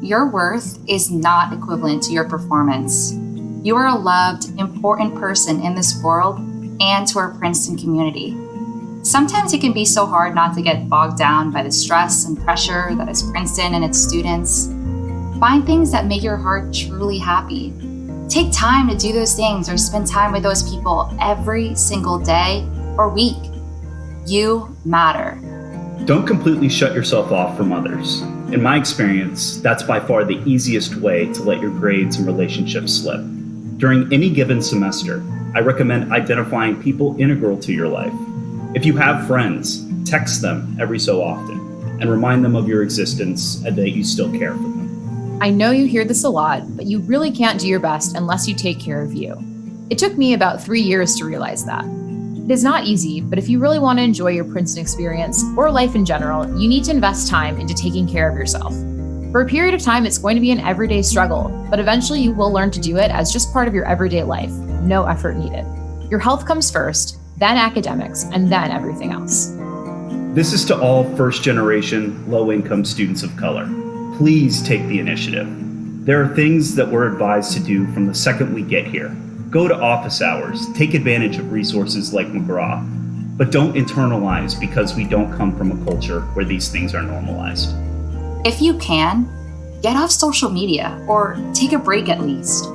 Your worth is not equivalent to your performance. You are a loved, important person in this world and to our Princeton community. Sometimes it can be so hard not to get bogged down by the stress and pressure that is Princeton and its students. Find things that make your heart truly happy. Take time to do those things or spend time with those people every single day or week. You matter. Don't completely shut yourself off from others. In my experience, that's by far the easiest way to let your grades and relationships slip. During any given semester, I recommend identifying people integral to your life. If you have friends, text them every so often and remind them of your existence and that you still care for them. I know you hear this a lot, but you really can't do your best unless you take care of you. It took me about 3 years to realize that. It is not easy, but if you really want to enjoy your Princeton experience or life in general, you need to invest time into taking care of yourself. For a period of time, it's going to be an everyday struggle, but eventually you will learn to do it as just part of your everyday life. No effort needed. Your health comes first, then academics, and then everything else. This is to all first-generation, low-income students of color. Please take the initiative. There are things that we're advised to do from the second we get here. Go to office hours, take advantage of resources like McGraw, but don't internalize because we don't come from a culture where these things are normalized. If you can, get off social media or take a break at least.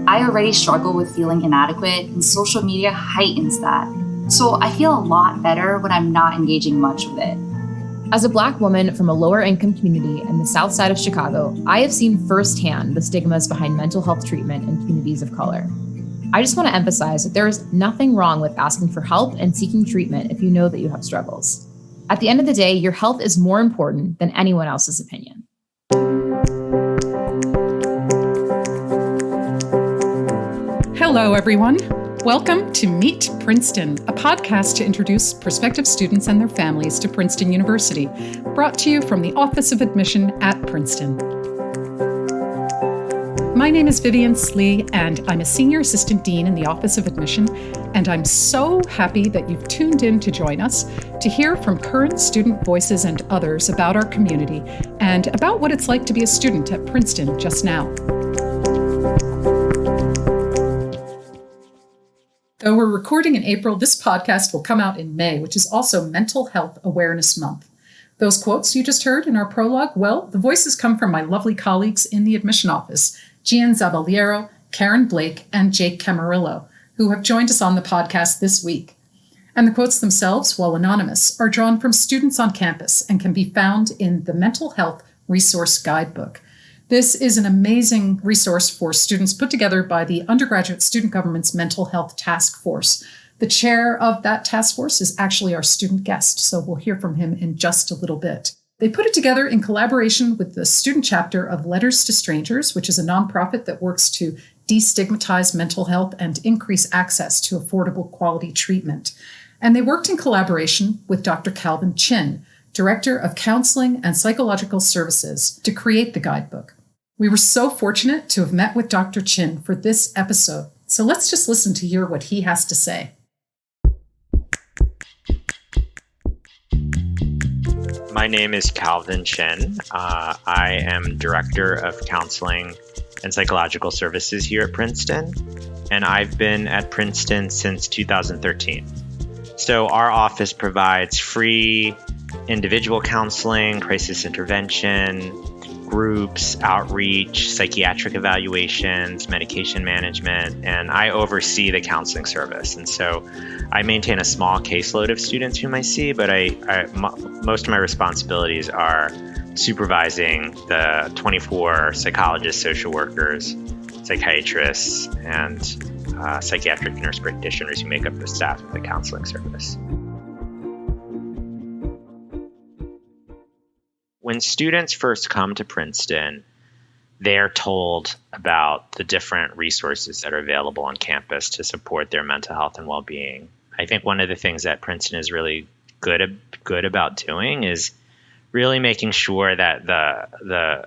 I already struggle with feeling inadequate, and social media heightens that. So I feel a lot better when I'm not engaging much with it. As a Black woman from a lower income community in the South Side of Chicago, I have seen firsthand the stigmas behind mental health treatment in communities of color. I just want to emphasize that there is nothing wrong with asking for help and seeking treatment if you know that you have struggles. At the end of the day, your health is more important than anyone else's opinion. Hello, everyone. Welcome to Meet Princeton, a podcast to introduce prospective students and their families to Princeton University, brought to you from the Office of Admission at Princeton. My name is Vivian Slee, and I'm a Senior Assistant Dean in the Office of Admission, and I'm so happy that you've tuned in to join us to hear from current student voices and others about our community and about what it's like to be a student at Princeton just now. Though we're recording in April, this podcast will come out in May, which is also Mental Health Awareness Month. Those quotes you just heard in our prologue, well, the voices come from my lovely colleagues in the admission office, Gian Zabaliero, Karen Blake, and Jake Camarillo, who have joined us on the podcast this week. And the quotes themselves, while anonymous, are drawn from students on campus and can be found in the Mental Health Resource Guidebook. This is an amazing resource for students put together by the Undergraduate Student Government's Mental Health Task Force. The chair of that task force is actually our student guest, so we'll hear from him in just a little bit. They put it together in collaboration with the student chapter of Letters to Strangers, which is a nonprofit that works to destigmatize mental health and increase access to affordable quality treatment. And they worked in collaboration with Dr. Calvin Chin, Director of Counseling and Psychological Services, to create the guidebook. We were so fortunate to have met with Dr. Chin for this episode, so let's just listen to hear what he has to say. My name is Calvin Chen. I am Director of Counseling and Psychological Services here at Princeton, and I've been at Princeton since 2013. So our office provides free individual counseling, crisis intervention, groups, outreach, psychiatric evaluations, medication management, and I oversee the counseling service. And so I maintain a small caseload of students whom I see, but most of my responsibilities are supervising the 24 psychologists, social workers, psychiatrists, and psychiatric nurse practitioners who make up the staff of the counseling service. When students first come to Princeton, they're told about the different resources that are available on campus to support their mental health and well-being. I think one of the things that Princeton is really good about doing is really making sure that the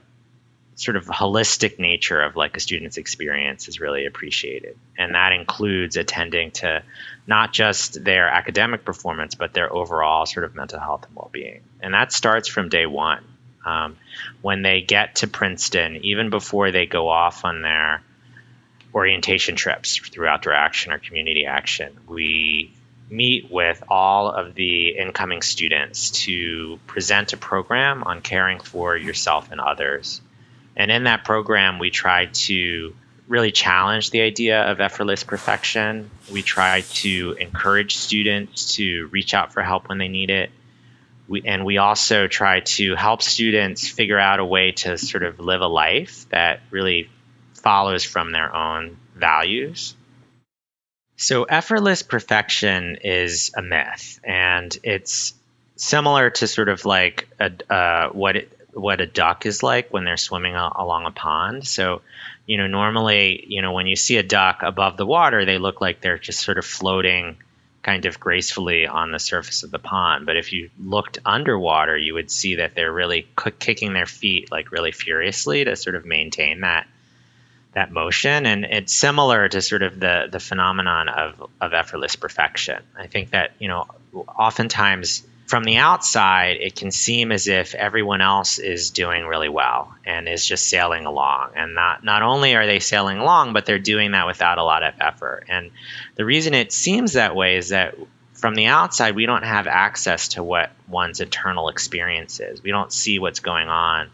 sort of holistic nature of like a student's experience is really appreciated. And that includes attending to not just their academic performance, but their overall sort of mental health and well-being. And that starts from day one. When they get to Princeton, even before they go off on their orientation trips through outdoor action or community action, we meet with all of the incoming students to present a program on caring for yourself and others. And in that program, we try to really challenge the idea of effortless perfection. We try to encourage students to reach out for help when they need it. We also try to help students figure out a way to sort of live a life that really follows from their own values. So effortless perfection is a myth, and it's similar to sort of like what a duck is like when they're swimming along a pond. So, normally, when you see a duck above the water, they look like they're just sort of floating kind of gracefully on the surface of the pond. But if you looked underwater, you would see that they're really kicking their feet like really furiously to sort of maintain that motion. And it's similar to sort of the phenomenon of effortless perfection. I think that, oftentimes from the outside, it can seem as if everyone else is doing really well and is just sailing along. And not only are they sailing along, but they're doing that without a lot of effort. And the reason it seems that way is that from the outside, we don't have access to what one's internal experience is. We don't see what's going on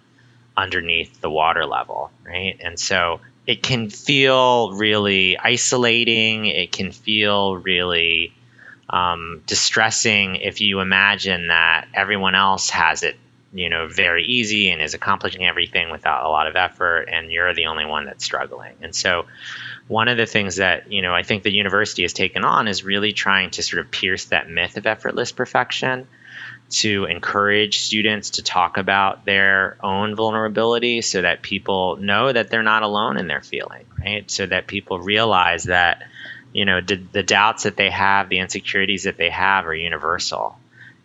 underneath the water level, right? And so it can feel really isolating. It can feel really distressing if you imagine that everyone else has it, very easy and is accomplishing everything without a lot of effort, and you're the only one that's struggling. And so one of the things that, I think the university has taken on is really trying to sort of pierce that myth of effortless perfection, to encourage students to talk about their own vulnerability so that people know that they're not alone in their feeling, right? So that people realize that, the doubts that they have, the insecurities that they have are universal.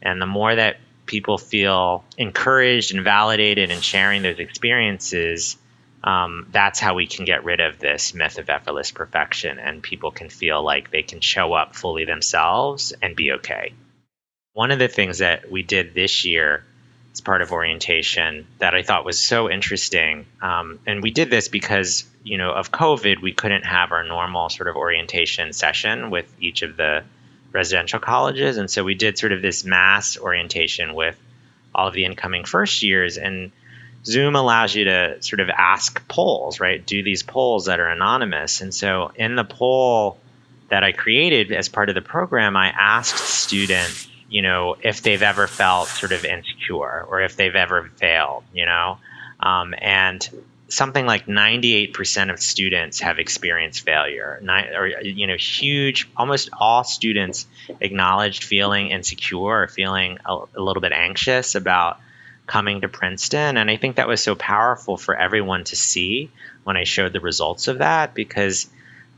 And the more that people feel encouraged and validated in sharing those experiences, that's how we can get rid of this myth of effortless perfection, and people can feel like they can show up fully themselves and be okay. One of the things that we did this year as part of orientation that I thought was so interesting, and we did this because, of COVID, we couldn't have our normal sort of orientation session with each of the residential colleges. And so we did sort of this mass orientation with all of the incoming first years. And Zoom allows you to sort of ask polls, right? Do these polls that are anonymous. And so in the poll that I created as part of the program, I asked students, if they've ever felt sort of insecure or if they've ever failed, and something like 98% of students have experienced failure. Huge, almost all students acknowledged feeling insecure or feeling a little bit anxious about coming to Princeton. And I think that was so powerful for everyone to see when I showed the results of that, because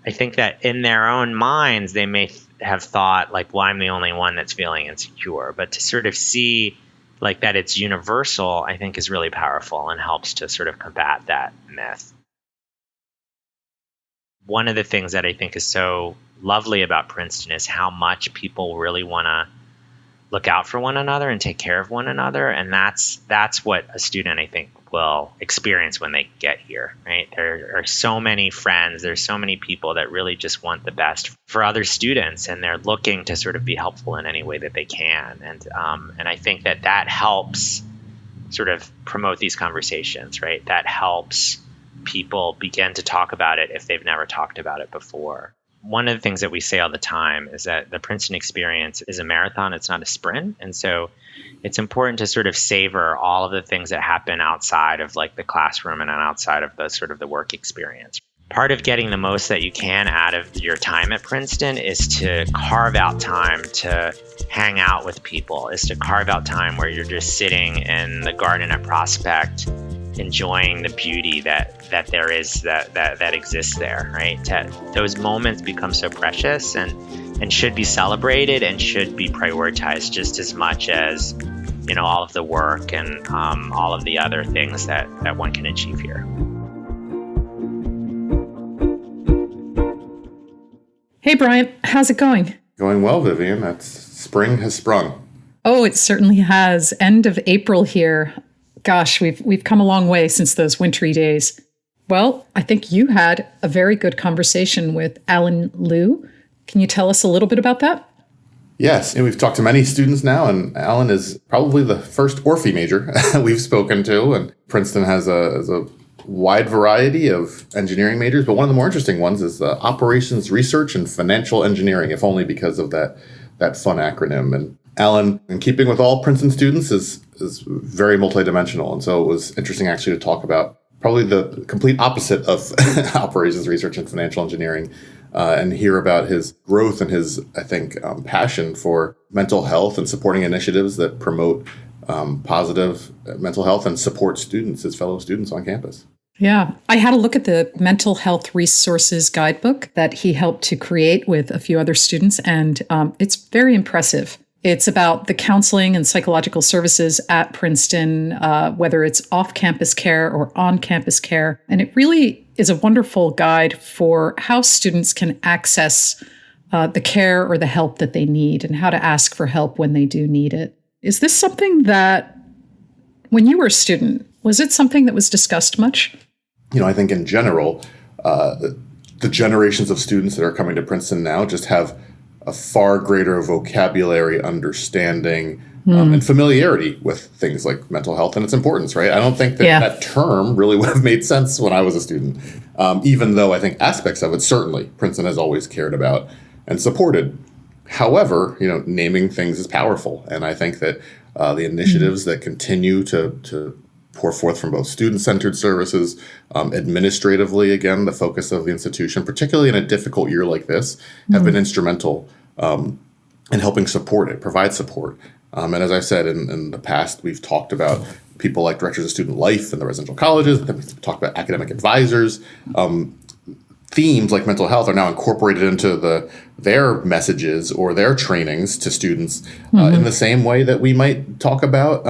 I think that in their own minds, they may have thought like, well, I'm the only one that's feeling insecure. But to sort of see like that it's universal, I think is really powerful and helps to sort of combat that myth. One of the things that I think is so lovely about Princeton is how much people really want to look out for one another and take care of one another. And that's what a student, I think, will experience when they get here, right? There are so many friends, there's so many people that really just want the best for other students, and they're looking to sort of be helpful in any way that they can. And I think that helps sort of promote these conversations, right? That helps people begin to talk about it if they've never talked about it before. One of the things that we say all the time is that the Princeton experience is a marathon, it's not a sprint. And so it's important to sort of savor all of the things that happen outside of like the classroom and outside of the sort of the work experience. Part of getting the most that you can out of your time at Princeton is to carve out time to hang out with people, is to carve out time where you're just sitting in the garden at Prospect, enjoying the beauty that there is, that exists there, right? Those moments become so precious and should be celebrated and should be prioritized just as much as, all of the work and all of the other things that one can achieve here. Hey, Bryant, how's it going? Going well, Vivian. Spring has sprung. Oh, it certainly has. End of April here. Gosh, we've come a long way since those wintry days. Well, I think you had a very good conversation with Allen Liu. Can you tell us a little bit about that? Yes, and we've talked to many students now, and Allen is probably the first Orphe major we've spoken to. And Princeton has a wide variety of engineering majors, but one of the more interesting ones is operations research and financial engineering, if only because of that fun acronym. And Allen, in keeping with all Princeton students, is very multidimensional. And so it was interesting actually to talk about probably the complete opposite of operations research and financial engineering, and hear about his growth and his, I think, passion for mental health and supporting initiatives that promote positive mental health and support students, his fellow students on campus. Yeah, I had a look at the mental health resources guidebook that he helped to create with a few other students, and it's very impressive. It's about the counseling and psychological services at Princeton, whether it's off-campus care or on-campus care. And it really is a wonderful guide for how students can access the care or the help that they need and how to ask for help when they do need it. Is this something that, when you were a student, was it something that was discussed much? I think in general, the generations of students that are coming to Princeton now just have a far greater vocabulary, understanding, and familiarity with things like mental health and its importance, right? I don't think that term really would have made sense when I was a student, even though I think aspects of it, certainly, Princeton has always cared about and supported. However, naming things is powerful. And I think that the initiatives that continue to pour forth from both student-centered services, administratively, again, the focus of the institution, particularly in a difficult year like this, have been instrumental in helping support it, provide support. And as I've said in the past, we've talked about people like directors of student life in the residential colleges, then we've talked about academic advisors. Themes like mental health are now incorporated into their messages or their trainings to students in the same way that we might talk about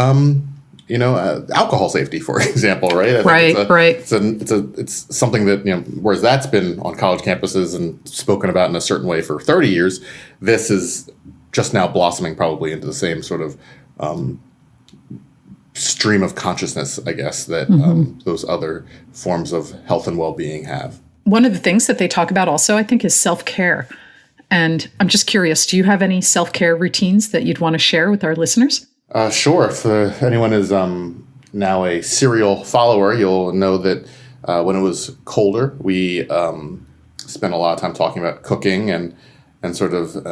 alcohol safety, for example, right? Right. It's something that, whereas that's been on college campuses and spoken about in a certain way for 30 years, this is just now blossoming probably into the same sort of stream of consciousness, I guess, that those other forms of health and well-being have. One of the things that they talk about also, I think, is self-care. And I'm just curious, do you have any self-care routines that you'd want to share with our listeners? Sure. If anyone is now a serial follower, you'll know that when it was colder, we spent a lot of time talking about cooking and sort of,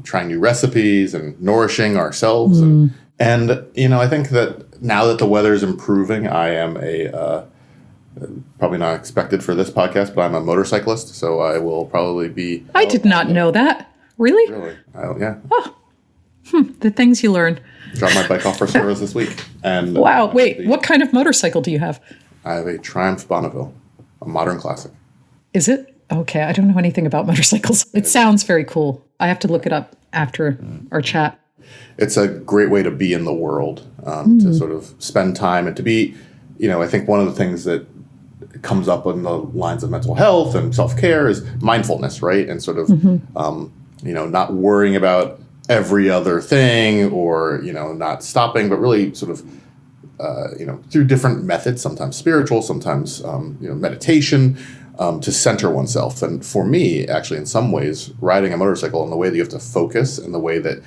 trying new recipes and nourishing ourselves. And I think that now that the weather is improving, I am probably not expected for this podcast, but I'm a motorcyclist, so I will probably be... I did not know that. Really? Really? Yeah. Oh, the things you learn. Dropped my bike off for service this week. And wow, wait, what kind of motorcycle do you have? I have a Triumph Bonneville, a modern classic. Is it? Okay, I don't know anything about motorcycles. It sounds very cool. I have to look it up after our chat. It's a great way to be in the world, to sort of spend time and to be, I think one of the things that comes up on the lines of mental health and self-care is mindfulness, right? And sort of, not worrying about every other thing or, not stopping, but really sort of, through different methods, sometimes spiritual, sometimes, meditation, to center oneself. And for me, actually, in some ways, riding a motorcycle in the way that you have to focus and the way that,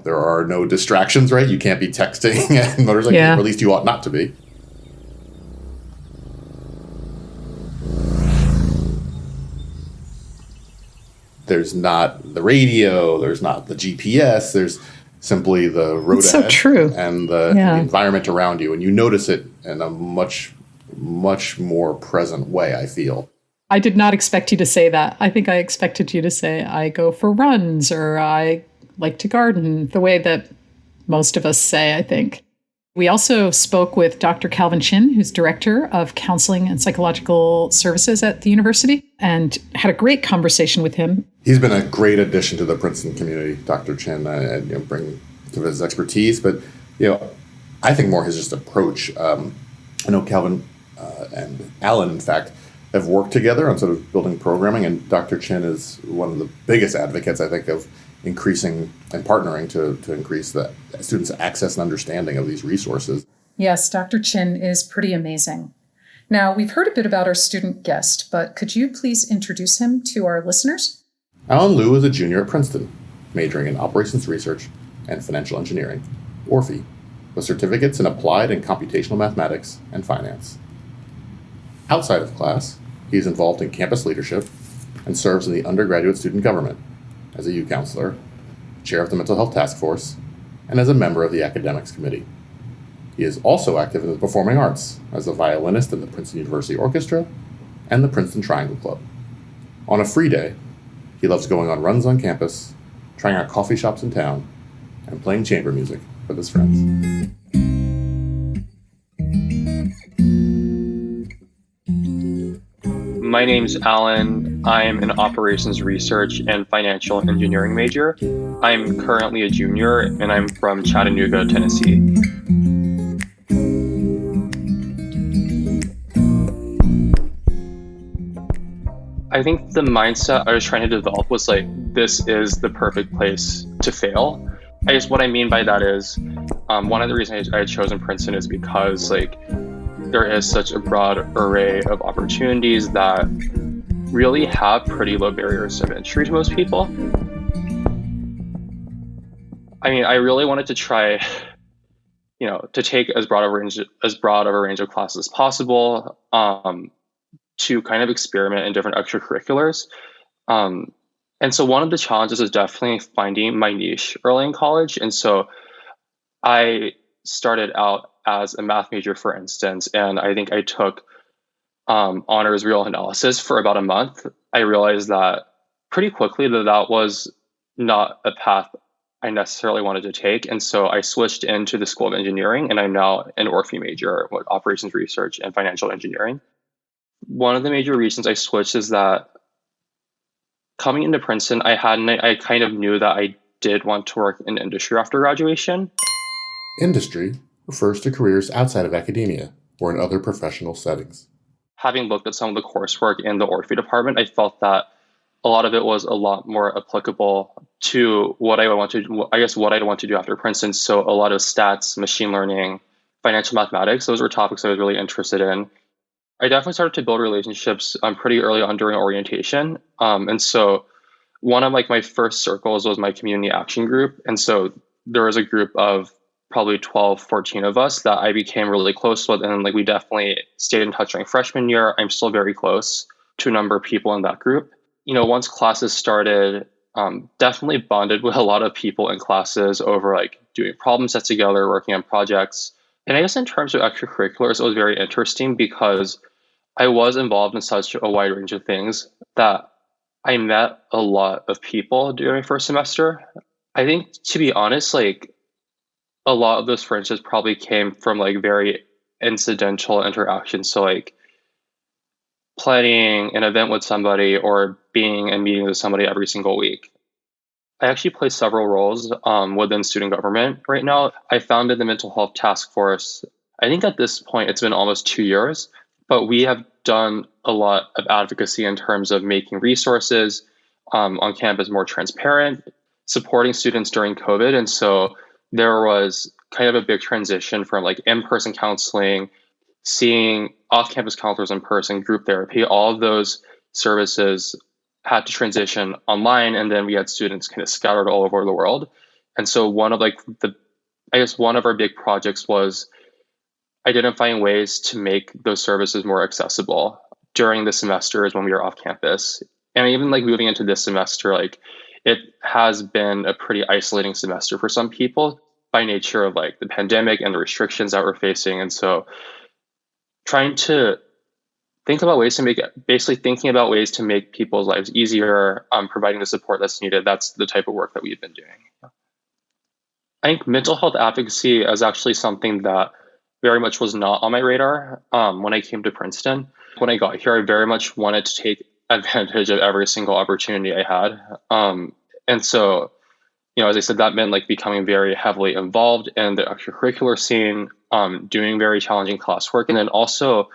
there are no distractions, right? You can't be texting and motorcycling, or at least you ought not to be. There's not the radio, there's not the GPS, there's simply the road That's ahead so true. and the environment around you. And you notice it in a much, much more present way, I feel. I did not expect you to say that. I think I expected you to say, I go for runs or I like to garden, the way that most of us say, I think. We also spoke with Dr. Calvin Chin, who's Director of Counseling and Psychological Services at the university, and had a great conversation with him. He's been a great addition to the Princeton community, Dr. Chin, and bring to his expertise. But, I think more his just approach. I know Calvin and Allen, in fact, have worked together on sort of building programming, and Dr. Chin is one of the biggest advocates, I think, of increasing and partnering to increase the students' access and understanding of these resources. Yes, Dr. Chin is pretty amazing. Now, we've heard a bit about our student guest, but could you please introduce him to our listeners? Allen Liu is a junior at Princeton, majoring in operations research and financial engineering, ORFE, with certificates in applied and computational mathematics and finance. Outside of class, he is involved in campus leadership and serves in the undergraduate student government as a U counselor, chair of the mental health task force, and as a member of the academics committee. He is also active in the performing arts as a violinist in the Princeton University Orchestra and the Princeton Triangle Club. On a free day, he loves going on runs on campus, trying out coffee shops in town, and playing chamber music with his friends. My name's Allen. I'm an operations research and financial engineering major. I'm currently a junior and I'm from Chattanooga, Tennessee. I think the mindset I was trying to develop was like, this is the perfect place to fail. I guess what I mean by that is, one of the reasons I had chosen Princeton is because like there is such a broad array of opportunities that really have pretty low barriers of entry to most people. I mean, I really wanted to try, to take as broad of a range of classes as possible, to kind of experiment in different extracurriculars. And so one of the challenges is definitely finding my niche early in college. And so I started out as a math major, for instance, and I think I took honors real analysis for about a month. I realized that pretty quickly that was not a path I necessarily wanted to take. And so I switched into the School of Engineering, and I'm now an ORFE major with operations research and financial engineering. One of the major reasons I switched is that coming into Princeton, I kind of knew that I did want to work in industry after graduation. Industry refers to careers outside of academia or in other professional settings. Having looked at some of the coursework in the ORFE department, I felt that a lot of it was a lot more applicable to what I'd want to do after Princeton. So a lot of stats, machine learning, financial mathematics, those were topics I was really interested in. I definitely started to build relationships pretty early on during orientation. And so one of my first circles was my community action group. And so there was a group of probably 12, 14 of us that I became really close with. And we definitely stayed in touch during freshman year. I'm still very close to a number of people in that group. Once classes started, definitely bonded with a lot of people in classes over doing problem sets together, working on projects. And I guess in terms of extracurriculars, it was very interesting because I was involved in such a wide range of things that I met a lot of people during my first semester. I think, to be honest, a lot of those friendships probably came from very incidental interactions. So planning an event with somebody or being in meetings with somebody every single week. I actually play several roles within student government right now. I founded the mental health task force. I think at this point it's been almost 2 years, but we have done a lot of advocacy in terms of making resources on campus more transparent, supporting students during COVID. And so there was kind of a big transition from in-person counseling, seeing off-campus counselors in person, group therapy, all of those services had to transition online, and then we had students kind of scattered all over the world. And so one of our big projects was identifying ways to make those services more accessible during the semesters when we were off campus. And even moving into this semester, it has been a pretty isolating semester for some people by nature of the pandemic and the restrictions that we're facing. And so trying to thinking about ways to make people's lives easier, providing the support that's needed. That's the type of work that we've been doing. I think mental health advocacy is actually something that very much was not on my radar when I came to Princeton. When I got here, I very much wanted to take advantage of every single opportunity I had. And so, as I said, that meant becoming very heavily involved in the extracurricular scene, doing very challenging classwork, and then also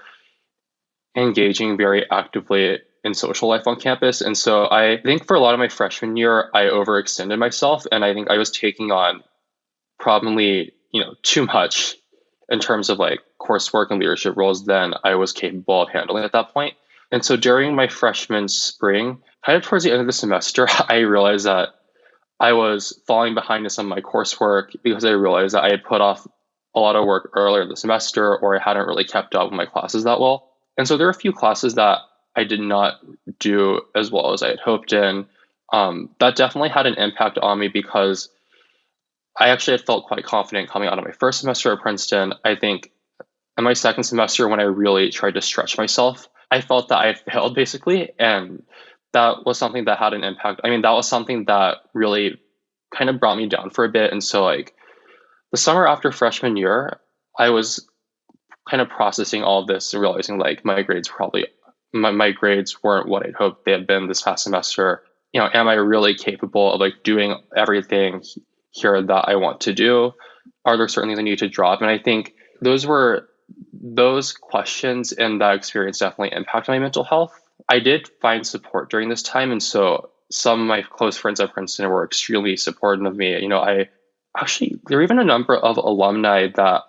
engaging very actively in social life on campus. And so I think for a lot of my freshman year, I overextended myself, and I think I was taking on probably, too much in terms of like coursework and leadership roles than I was capable of handling at that point. And so during my freshman spring, kind of towards the end of the semester, I realized that I was falling behind in some of my coursework because I realized that I had put off a lot of work earlier in the semester, or I hadn't really kept up with my classes that well. And so there are a few classes that I did not do as well as I had hoped in. That definitely had an impact on me because I actually had felt quite confident coming out of my first semester at Princeton. I think in my second semester, when I really tried to stretch myself, I felt that I had failed basically. And that was something that had an impact. I mean, that was something that really kind of brought me down for a bit. And so like the summer after freshman year, I was kind of processing all of this and realizing like my grades weren't what I'd hoped they had been this past semester. You know, am I really capable of like doing everything here that I want to do? Are there certain things I need to drop? And I think those questions and that experience definitely impacted my mental health. I did find support during this time. And so some of my close friends at Princeton were extremely supportive of me. You know, there were even a number of alumni that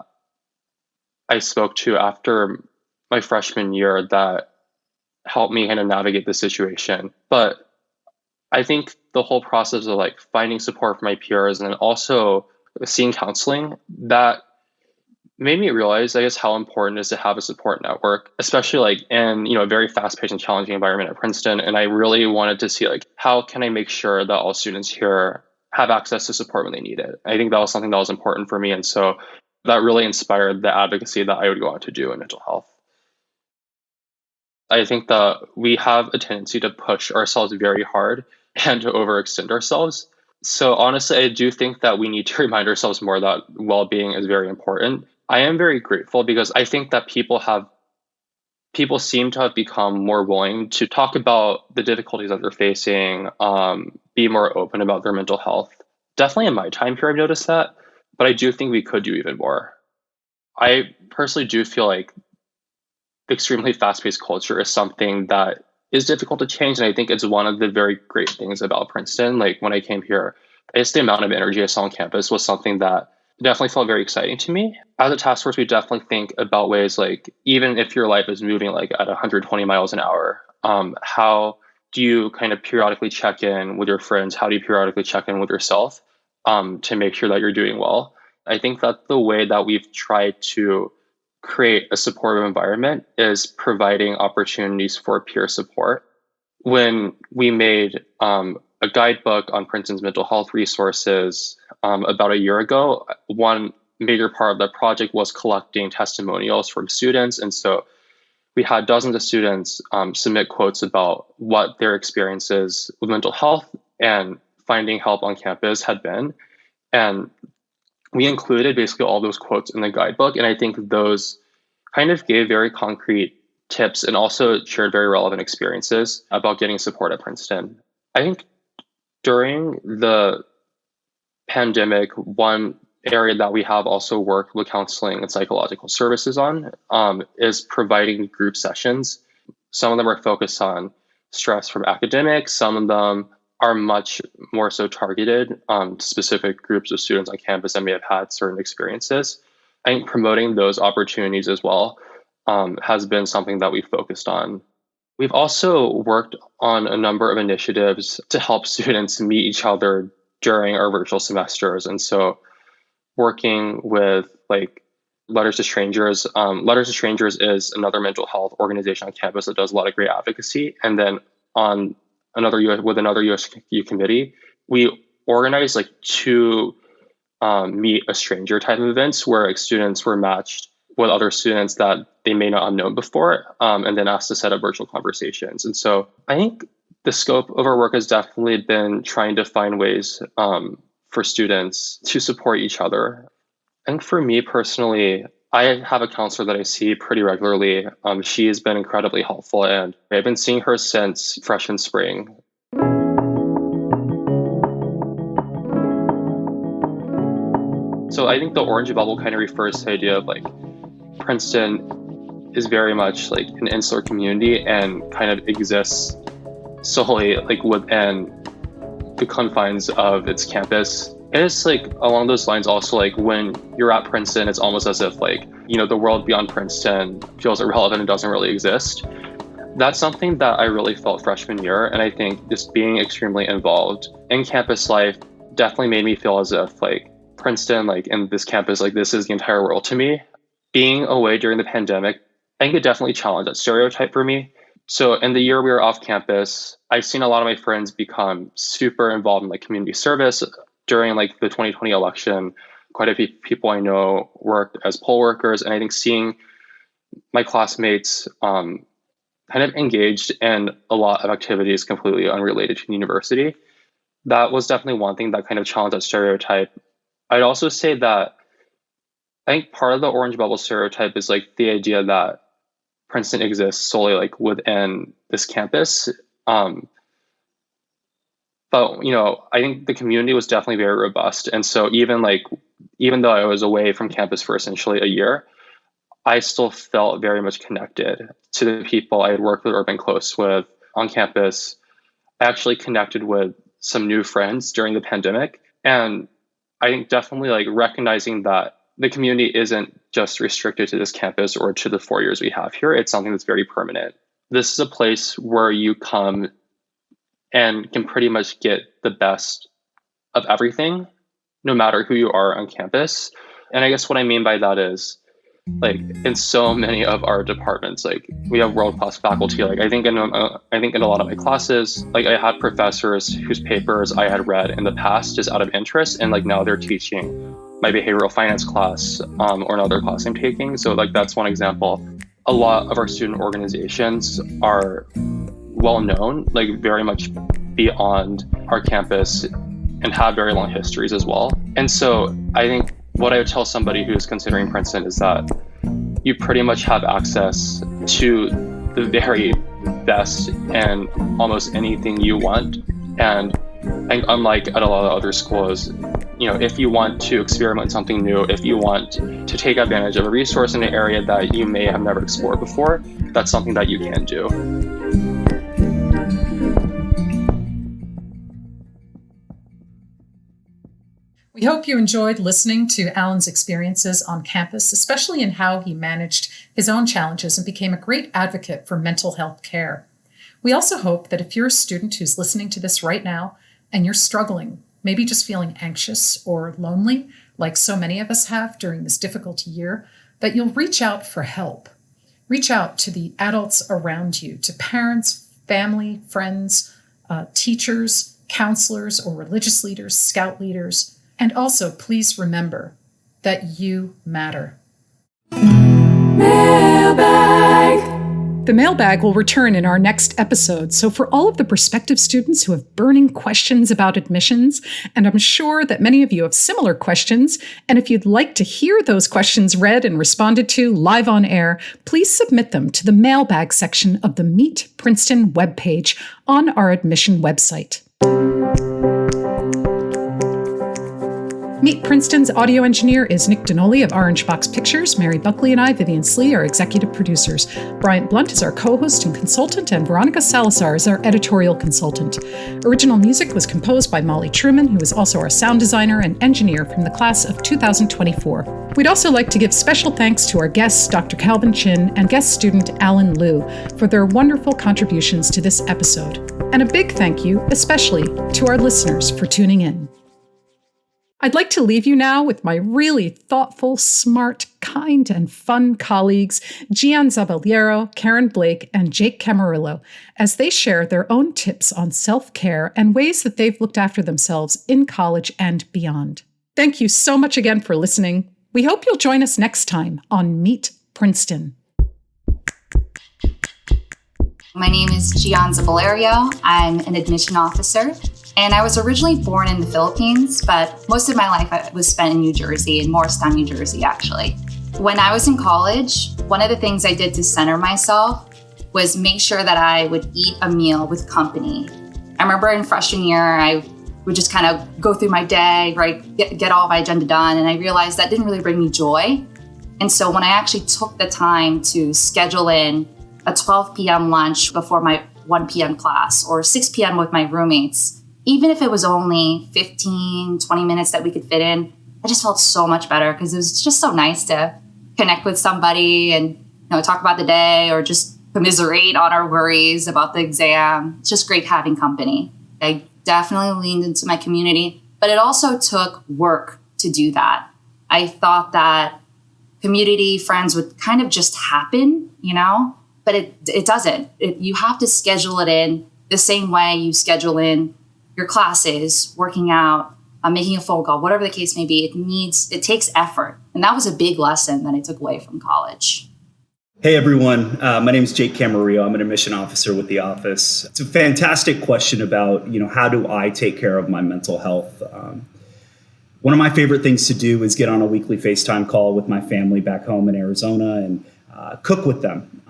I spoke to after my freshman year that helped me kind of navigate the situation. But I think the whole process of like finding support from my peers and also seeing counseling, that made me realize, I guess, how important it is to have a support network, especially like in, you know, a very fast-paced and challenging environment at Princeton. And I really wanted to see like, how can I make sure that all students here have access to support when they need it? I think that was something that was important for me. And so that really inspired the advocacy that I would go on to do in mental health. I think that we have a tendency to push ourselves very hard and to overextend ourselves. So honestly, I do think that we need to remind ourselves more that well-being is very important. I am very grateful because I think that people seem to have become more willing to talk about the difficulties that they're facing, be more open about their mental health. Definitely in my time here, I've noticed that, but I do think we could do even more. I personally do feel like extremely fast-paced culture is something that is difficult to change. And I think it's one of the very great things about Princeton. Like when I came here, just the amount of energy I saw on campus was something that definitely felt very exciting to me. As a task force, we definitely think about ways like, even if your life is moving like at 120 miles an hour, how do you kind of periodically check in with your friends? How do you periodically check in with yourself to make sure that you're doing well? I think that the way that we've tried to create a supportive environment is providing opportunities for peer support. When we made a guidebook on Princeton's mental health resources about a year ago, one major part of that project was collecting testimonials from students. And so we had dozens of students submit quotes about what their experiences with mental health and finding help on campus had been. And we included basically all those quotes in the guidebook. And I think those kind of gave very concrete tips and also shared very relevant experiences about getting support at Princeton. I think during the pandemic, one area that we have also worked with counseling and psychological services on is providing group sessions. Some of them are focused on stress from academics. Some of them are much more so targeted on specific groups of students on campus that may have had certain experiences. I think promoting those opportunities as well has been something that we've focused on. We've also worked on a number of initiatives to help students meet each other during our virtual semesters. And so working with like Letters to Strangers. Letters to Strangers is another mental health organization on campus that does a lot of great advocacy. And then on another USU committee, we organized like two meet a stranger type of events where like, students were matched with other students that they may not have known before, and then asked to set up virtual conversations. And so I think the scope of our work has definitely been trying to find ways for students to support each other. And for me personally, I have a counselor that I see pretty regularly. She has been incredibly helpful, and I've been seeing her since freshman spring. So I think the orange bubble kind of refers to the idea of like Princeton is very much like an insular community and kind of exists solely like within the confines of its campus. it's like along those lines also, like when you're at Princeton, it's almost as if like, the world beyond Princeton feels irrelevant and doesn't really exist. That's something that I really felt freshman year. And I think just being extremely involved in campus life definitely made me feel as if like Princeton, like in this campus, like this is the entire world to me. Being away during the pandemic, I think it definitely challenged that stereotype for me. So in the year we were off campus, I've seen a lot of my friends become super involved in like community service. During like the 2020 election, quite a few people I know worked as poll workers. And I think seeing my classmates kind of engaged in a lot of activities completely unrelated to the university, that was definitely one thing that kind of challenged that stereotype. I'd also say that I think part of the orange bubble stereotype is like the idea that Princeton exists solely like within this campus. But, I think the community was definitely very robust. And so even though I was away from campus for essentially a year, I still felt very much connected to the people I had worked with or been close with on campus. I actually connected with some new friends during the pandemic. And I think definitely like recognizing that the community isn't just restricted to this campus or to the 4 years we have here. It's something that's very permanent. This is a place where you come and can pretty much get the best of everything, no matter who you are on campus. And I guess what I mean by that is, like, in so many of our departments, like, we have world-class faculty. Like, I think in a lot of my classes, like, I had professors whose papers I had read in the past just out of interest, and like now they're teaching my behavioral finance class or another class I'm taking. So like that's one example. A lot of our student organizations are well known, like very much beyond our campus, and have very long histories as well. And so I think what I would tell somebody who's considering Princeton is that you pretty much have access to the very best and almost anything you want. And unlike at a lot of other schools, if you want to experiment something new, if you want to take advantage of a resource in an area that you may have never explored before, that's something that you can do. We hope you enjoyed listening to Allen's experiences on campus, especially in how he managed his own challenges and became a great advocate for mental health care. We also hope that if you're a student who's listening to this right now and you're struggling, maybe just feeling anxious or lonely, like so many of us have during this difficult year, that you'll reach out for help. Reach out to the adults around you, to parents, family, friends, teachers, counselors, or religious leaders, scout leaders. And also, please remember that you matter. Mailbag. The mailbag will return in our next episode. So for all of the prospective students who have burning questions about admissions, and I'm sure that many of you have similar questions, and if you'd like to hear those questions read and responded to live on air, please submit them to the mailbag section of the Meet Princeton webpage on our admission website. Meet Princeton's audio engineer is Nick Dinoli of Orange Box Pictures. Mary Buckley and I, Vivian Slee, are executive producers. Bryant Blunt is our co-host and consultant, and Veronica Salazar is our editorial consultant. Original music was composed by Molly Truman, who is also our sound designer and engineer from the class of 2024. We'd also like to give special thanks to our guests, Dr. Calvin Chin and guest student Allen Liu, for their wonderful contributions to this episode. And a big thank you, especially, to our listeners for tuning in. I'd like to leave you now with my really thoughtful, smart, kind, and fun colleagues, Gian Zaballero, Karen Blake, and Jake Camarillo, as they share their own tips on self-care and ways that they've looked after themselves in college and beyond. Thank you so much again for listening. We hope you'll join us next time on Meet Princeton. My name is Gian Zaballero. I'm an admission officer. And I was originally born in the Philippines, but most of my life was spent in New Jersey, in Morristown, New Jersey, actually. When I was in college, one of the things I did to center myself was make sure that I would eat a meal with company. I remember in freshman year, I would just kind of go through my day, right, get all my agenda done, and I realized that didn't really bring me joy. And so when I actually took the time to schedule in a 12 p.m. lunch before my 1 p.m. class or 6 p.m. with my roommates, even if it was only 15, 20 minutes that we could fit in, I just felt so much better because it was just so nice to connect with somebody and talk about the day or just commiserate on our worries about the exam. It's just great having company. I definitely leaned into my community, but it also took work to do that. I thought that community friends would kind of just happen, but it doesn't. You have to schedule it in the same way you schedule in your classes, working out, making a phone call, whatever the case may be. It takes effort. And that was a big lesson that I took away from college. Hey everyone, my name is Jake Camarillo. I'm an admission officer with the office. It's a fantastic question about, how do I take care of my mental health? One of my favorite things to do is get on a weekly FaceTime call with my family back home in Arizona and cook with them.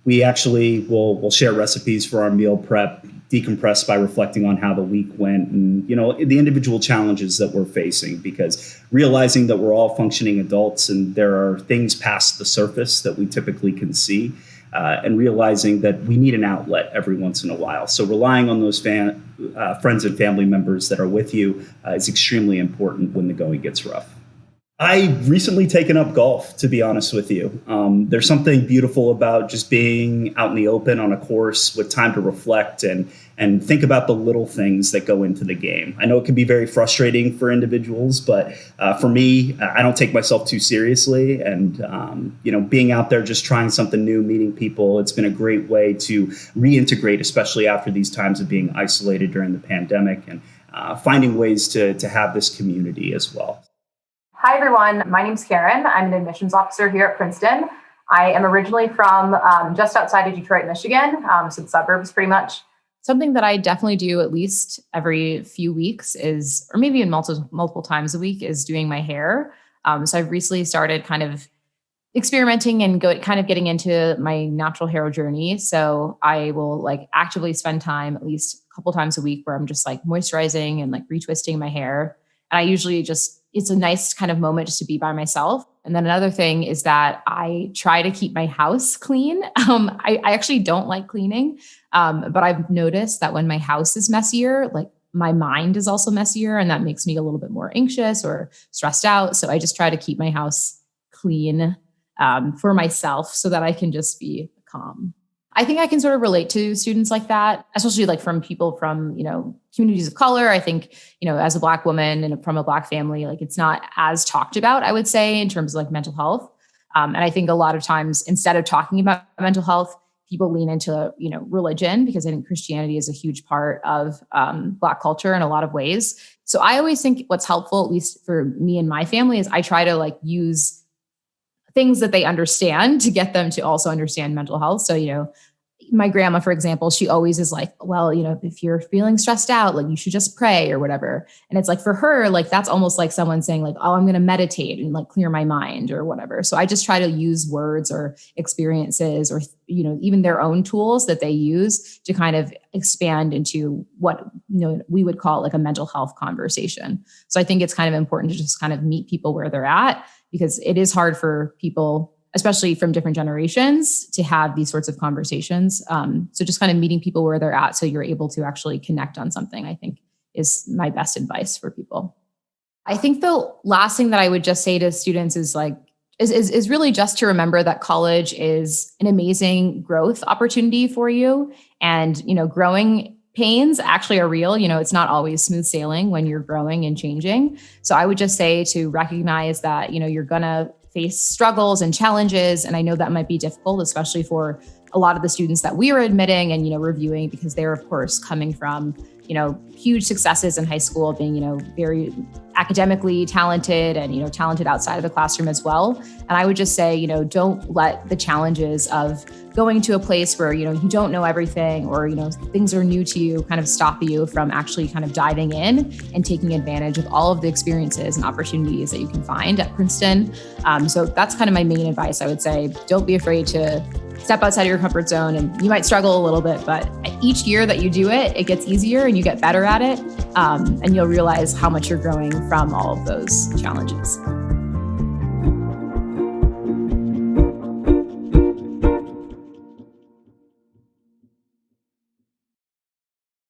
We actually will share recipes for our meal prep, decompress by reflecting on how the week went and, the individual challenges that we're facing, because realizing that we're all functioning adults and there are things past the surface that we typically can see, and realizing that we need an outlet every once in a while. So relying on those friends and family members that are with you is extremely important when the going gets rough. I've recently taken up golf, to be honest with you. There's something beautiful about just being out in the open on a course with time to reflect and think about the little things that go into the game. I know it can be very frustrating for individuals, but for me, I don't take myself too seriously. And, being out there, just trying something new, meeting people, it's been a great way to reintegrate, especially after these times of being isolated during the pandemic, and finding ways to have this community as well. Hi, everyone. My name's Karen. I'm an admissions officer here at Princeton. I am originally from just outside of Detroit, Michigan, so the suburbs pretty much. Something that I definitely do at least every few weeks is, or maybe in multiple times a week, is doing my hair. So I've recently started kind of experimenting and getting into my natural hair journey. So I will actively spend time at least a couple times a week where I'm just moisturizing and retwisting my hair. And I usually it's a nice kind of moment just to be by myself. And then another thing is that I try to keep my house clean. I actually don't like cleaning, but I've noticed that when my house is messier, my mind is also messier, and that makes me a little bit more anxious or stressed out. So I just try to keep my house clean for myself so that I can just be calm. I think I can sort of relate to students like that, especially from people from, communities of color. I think, as a Black woman and from a Black family, it's not as talked about, I would say, in terms of mental health. And I think a lot of times, instead of talking about mental health, people lean into, religion, because I think Christianity is a huge part of Black culture in a lot of ways. So I always think what's helpful, at least for me and my family, is I try to use things that they understand to get them to also understand mental health. So, my grandma, for example, she always is well, if you're feeling stressed out, you should just pray or whatever. And it's for her, that's almost like someone saying oh, I'm going to meditate and clear my mind or whatever. So I just try to use words or experiences or, even their own tools that they use to kind of expand into what, we would call a mental health conversation. So I think it's kind of important to just kind of meet people where they're at, because it is hard for people, especially from different generations, to have these sorts of conversations. So just kind of meeting people where they're at so you're able to actually connect on something, I think, is my best advice for people. I think the last thing that I would just say to students is is really just to remember that college is an amazing growth opportunity for you. And, growing pains actually are real. It's not always smooth sailing when you're growing and changing. So I would just say to recognize that, you're going to face struggles and challenges. And I know that might be difficult, especially for a lot of the students that we were admitting and, reviewing, because they're, of course, coming from, huge successes in high school, being, very academically talented and, talented outside of the classroom as well. And I would just say, don't let the challenges of going to a place where, you don't know everything or, things are new to you kind of stop you from actually kind of diving in and taking advantage of all of the experiences and opportunities that you can find at Princeton. So that's kind of my main advice. I would say, don't be afraid to step outside of your comfort zone, and you might struggle a little bit, but each year that you do it, it gets easier and you get better at it. And you'll realize how much you're growing from all of those challenges.